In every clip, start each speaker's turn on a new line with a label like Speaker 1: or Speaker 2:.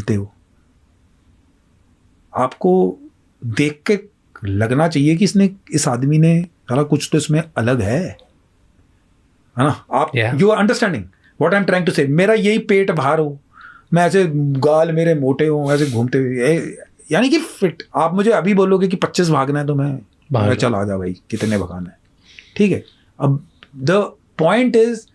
Speaker 1: बोलते हो, आपको देख के लगना चाहिए कि इस आदमी ने साला कुछ तो इसमें अलग है ना? आप you are understanding what I am trying to say? मेरा यही पेट बाहर हो, मैं ऐसे गाल मेरे मोटे हो, ऐसे घूमते हुए, यानी कि फिट। आप मुझे अभी बोलोगे कि 25 भागना है तो मैं चल आ जा भाई, कितने भगाना है, ठीक है। अब द पॉइंट इज,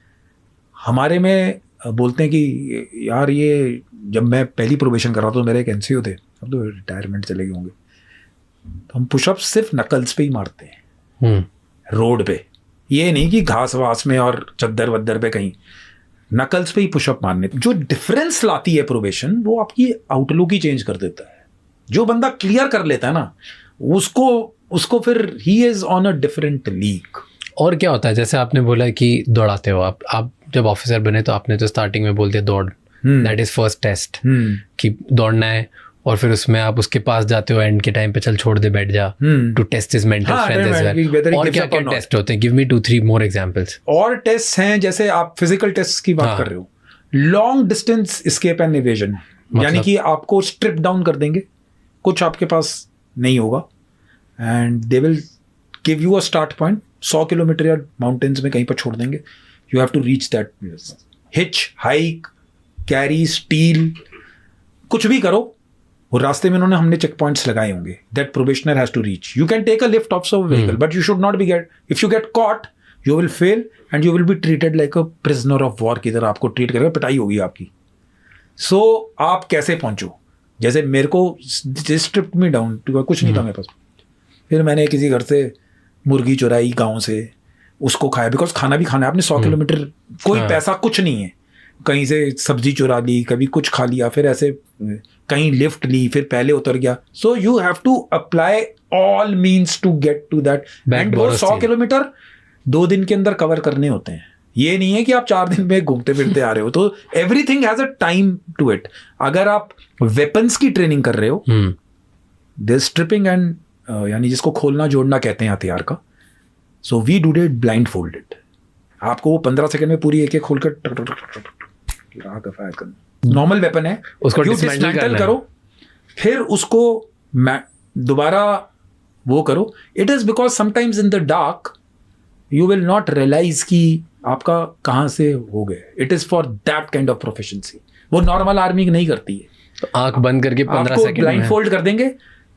Speaker 1: हमारे में बोलते हैं कि यार ये, जब मैं पहली प्रोबेशन कर रहा था तो मेरे एक एनसीओ थे, अब तो रिटायरमेंट चले गए होंगे, तो हम पुशअप सिर्फ नकल्स पे ही मारते हैं रोड पे, ये नहीं कि घास वास में और चद्दर वद्दर पे कहीं, नकल्स पे ही पुशअप मारने। जो डिफरेंस लाती है प्रोबेशन, वो आपकी आउटलुक ही चेंज कर देता है। जो बंदा क्लियर कर लेता है ना, उसको फिर he is on a different league.
Speaker 2: और क्या होता है, जैसे आपने बोला कि दौड़ाते हो आप जब ऑफिसर बने तो आपने तो स्टार्टिंग में बोल दिया दौड़, दैट इज फर्स्ट टेस्ट कि दौड़ना है, और फिर उसमें आप उसके पास जाते हो एंड के टाइम पे, चल छोड़ दे बैठ जा, to test his mental strength as well. और क्या क्या टेस्ट होते हैं? Give me 2-3 more examples.
Speaker 1: और टेस्ट हैं, जैसे आप फिजिकल टेस्ट की बात कर रहे हो, long distance escape and evasion, यानी कि आपको स्ट्रिप डाउन कर देंगे, कुछ आपके पास नहीं होगा, and they will give you a start point, 100 kilometre या माउंटेन्स में कहीं पर छोड़ देंगे, you have to reach that. Hitch, hike, carry, steal, कुछ भी करो, और रास्ते में हमने चेक पॉइंट्स लगाए होंगे that probationer has to reach. You can take a lift of a vehicle, but you should not be get, if you get caught you will fail and you will be treated like a prisoner of war की तरह आपको treat करेगा, पिटाई होगी आपकी। सो आप कैसे पहुंचो? जैसे मेरे को स्ट्रिप मी डाउन, कुछ नहीं था मेरे पास, फिर मैंने किसी घर से मुर्गी चुराई गाँव से, उसको खाया, बिकॉज खाना भी खाना है आपने, 100 किलोमीटर, कोई पैसा कुछ नहीं है, कहीं से सब्जी चुरा ली, कभी कुछ खा लिया, फिर ऐसे कहीं लिफ्ट ली, फिर पहले उतर गया। So you have to apply all means to get to that, and वो 100 किलोमीटर 2 दिन के अंदर कवर करने होते हैं। ये नहीं है कि आप 4 दिन में घूमते फिरते आ रहे हो, तो everything has a time to it. अगर आप वेपन्स की ट्रेनिंग कर रहे हो, देयर स्ट्रिपिंग एंड यानी जिसको खोलना जोड़ना कहते हैं हथियार का, so we do it blindfolded. आपको वो 15 सेकंड में पूरी एक खोलकर फायर करना, नॉर्मल वेपन है, उसको डिसमेंटल करो, फिर उसको दोबारा वो करो। It is because sometimes in the dark you will not realise कि आपका कहाँ से हो गए। It is for that kind of proficiency, वो नॉर्मल आर्मी नहीं करती है।
Speaker 2: तो आंख बंद करके 15 सेकंड
Speaker 1: ब्लाइंड फोल्ड कर देंगे,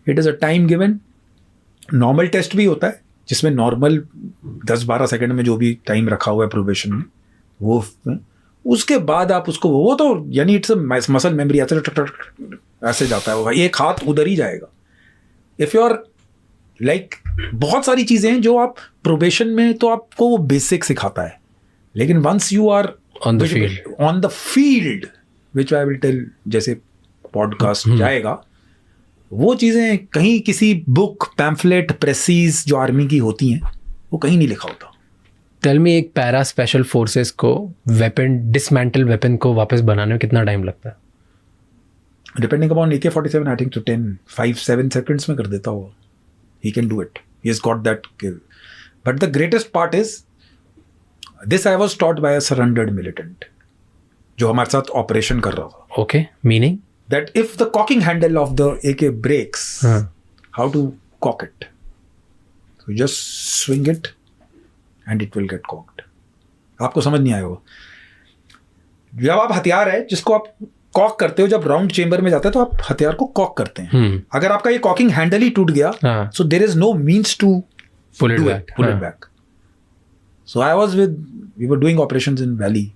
Speaker 1: it is a time given. Normal test भी होता है जिसमें नॉर्मल 10-12 सेकंड में जो भी टाइम रखा हुआ है प्रोबेशन में, वो उसके बाद आप उसको, वो तो यानी इट्स मसल मेमोरी, ऐसे जाता है वो, एक हाथ उधर ही जाएगा। इफ यू आर लाइक, बहुत सारी चीजें हैं जो आप प्रोबेशन में तो आपको वो बेसिक सिखाता है, लेकिन once you are on the field which I will tell, जैसे पॉडकास्ट जाएगा, वो चीजें कहीं किसी बुक, पैम्फलेट, प्रेसीज जो आर्मी की होती हैं, वो कहीं नहीं लिखा होता।
Speaker 2: टेल मी, एक पैरा स्पेशल फोर्सेस को वेपन, डिसमेंटल वेपन को वापस बनाने में कितना टाइम लगता है?
Speaker 1: Depending upon AK-47, I think तो 5-7 सेकंड्स में कर देता होगा। He can do it, he has got that skill. But the greatest part is this, I was taught by a surrendered militant जो हमारे साथ ऑपरेशन कर रहा था।
Speaker 2: Okay, meaning
Speaker 1: that if the cocking handle of the AK breaks, how to cock it? So just swing it and it will get cocked. आपको समझ नहीं आया होगा। जब आप हथियार है जिसको आप कॉक करते हो, जब राउंड चेंबर में जाता है तो आप हथियार को कॉक करते हैं। अगर आपका ये कॉकिंग हैंडल ही टूट गया, so there is no means to pull it back. So I was we were doing operations in Valley,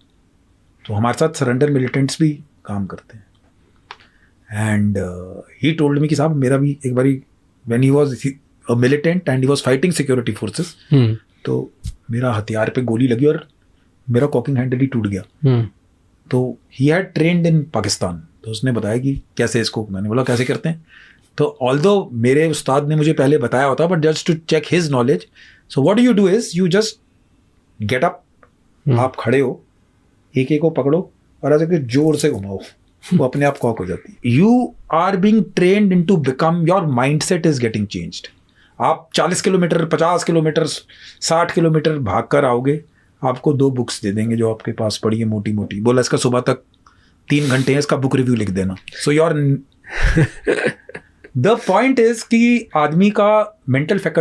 Speaker 1: तो हमारे साथ सरेंडर मिलिटेंट्स भी काम करते हैं। एंड ही टोल्ड मी कि साहब, मेरा भी एक बारी when he was a militant and he was fighting security forces, तो मेरा हथियार पे गोली लगी और मेरा कॉकिंग हैंडल ही टूट गया। तो he had trained in Pakistan, तो उसने बताया कि कैसे इसको, मैंने बोला कैसे करते हैं, तो ऑल्दो मेरे उस्ताद ने मुझे पहले बताया होता, but just to check his knowledge, so what you do is you just get up, आप खड़े हो, AK को पकड़ो और ऐसे जोर से घुमाओ, वो अपने आप कॉक हो जाती है। You are being trained in to become, your mind set is getting changed. आप 40 किलोमीटर, 50 किलोमीटर, 60 किलोमीटर भाग कर आओगे, आपको 2 बुक्स दे देंगे जो आपके पास पड़ी है मोटी मोटी, बोला इसका सुबह तक 3 घंटे हैं, इसका बुक रिव्यू लिख देना. So your the point is कि आदमी का मेंटल फैकल्टी